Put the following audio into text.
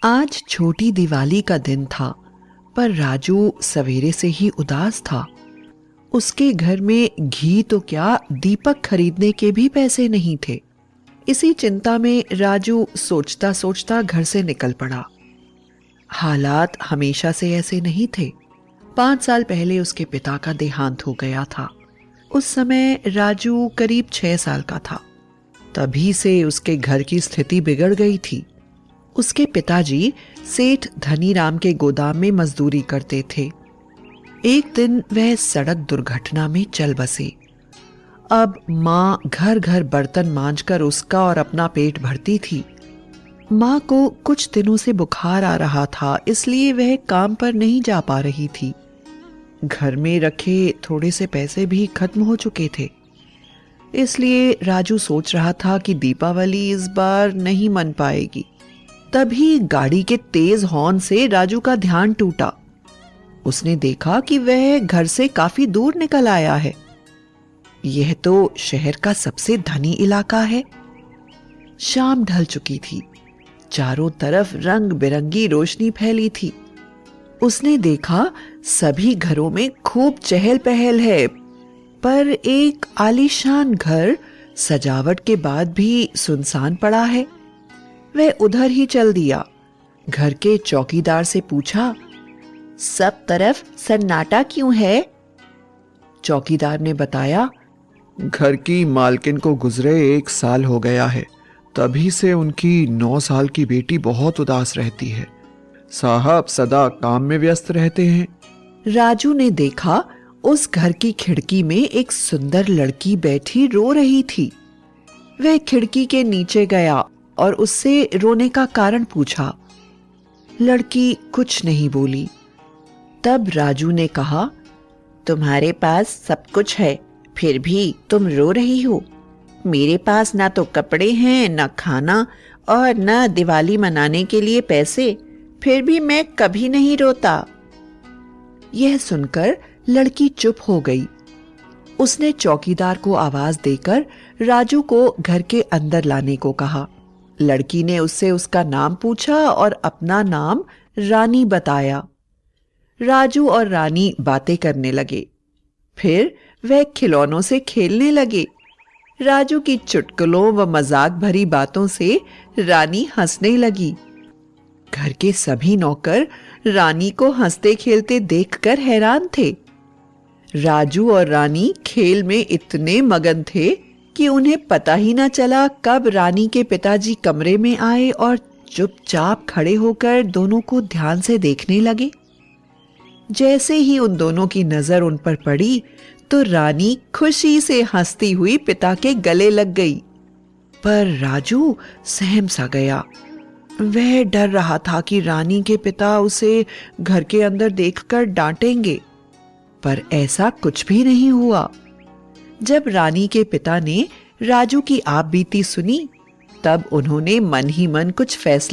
आज छोटी दिवाली का दिन था, पर राजू सवेरे से ही उदास था। उसके घर में घी तो क्या, दीपक खरीदने के भी पैसे नहीं थे। इसी चिंता में राजू सोचता सोचता घर से निकल पड़ा। हालात हमेशा से ऐसे नहीं थे। 5 साल पहले उसके पिता का देहांत हो गया था। उस समय राजू करीब 6 साल का था। तभी से उसके घर की स्थिति बिगड़ गई थी। उसके पिताजी सेठ धनीराम के गोदाम में मजदूरी करते थे। एक दिन वह सड़क दुर्घटना में चल बसे। अब माँ घर घर बर्तन मांजकर उसका और अपना पेट भरती थी। माँ को कुछ दिनों से बुखार आ रहा था, इसलिए वह काम पर नहीं जा पा रही थी। घर में रखे थोड़े से पैसे भी खत्म हो चुके थे। इसलिए राजू सोच रहा था कि दीपावली इस बार नहीं मन पाएगी। तभी गाड़ी के तेज हॉर्न से राजू का ध्यान टूटा। उसने देखा कि वह घर से काफी दूर निकल आया है। यह तो शहर का सबसे धनी इलाका है। शाम ढल चुकी थी। चारों तरफ रंग बिरंगी रोशनी फैली थी। उसने देखा सभी घरों में खूब चहल पहल है, पर एक आलीशान घर सजावट के बाद भी सुनसान पड़ा है। वह उधर ही चल दिया। घर के चौकीदार से पूछा, सब तरफ सन्नाटा क्यों है? चौकीदार ने बताया, घर की मालकिन को गुजरे 1 साल हो गया है। तभी से उनकी 9 साल की बेटी बहुत उदास रहती है। साहब सदा काम में व्यस्त रहते हैं। राजू ने देखा उस घर की खिड़की में एक सुंदर लड़की बैठी रो रही थी। वह खिड़की के नीचे गया और उससे रोने का कारण पूछा। लड़की कुछ नहीं बोली। तब राजू ने कहा, तुम्हारे पास सब कुछ है, फिर भी तुम रो रही हो। मेरे पास ना तो कपड़े हैं, ना खाना और ना दिवाली मनाने के लिए पैसे, फिर भी मैं कभी नहीं रोता। यह सुनकर लड़की चुप हो गई। उसने चौकीदार को आवाज देकर राजू को घर के अंदर लाने को कहा। लड़की ने उससे उसका नाम पूछा और अपना नाम रानी बताया। राजू और रानी बातें करने लगे। फिर वह खिलौनों से खेलने लगे। राजू की चुटकुलों व मजाक भरी बातों से रानी हंसने लगी। घर के सभी नौकर रानी को हंसते खेलते देखकर हैरान थे। राजू और रानी खेल में इतने मगन थे कि उन्हें पता ही न चला कब रानी के पिताजी कमरे में आए और चुपचाप खड़े होकर दोनों को ध्यान से देखने लगे। जैसे ही उन दोनों की नजर उन पर पड़ी तो रानी खुशी से हंसती हुई पिता के गले लग गई। पर राजू सहम सा गया। वह डर रहा था कि रानी के पिता उसे घर के अंदर देखकर डांटेंगे, पर ऐसा कुछ भी नहीं हुआ। जब रानी के पिता ने राजू की आप बीती सुनी, तब उन्होंने मन ही मन कुछ फैसला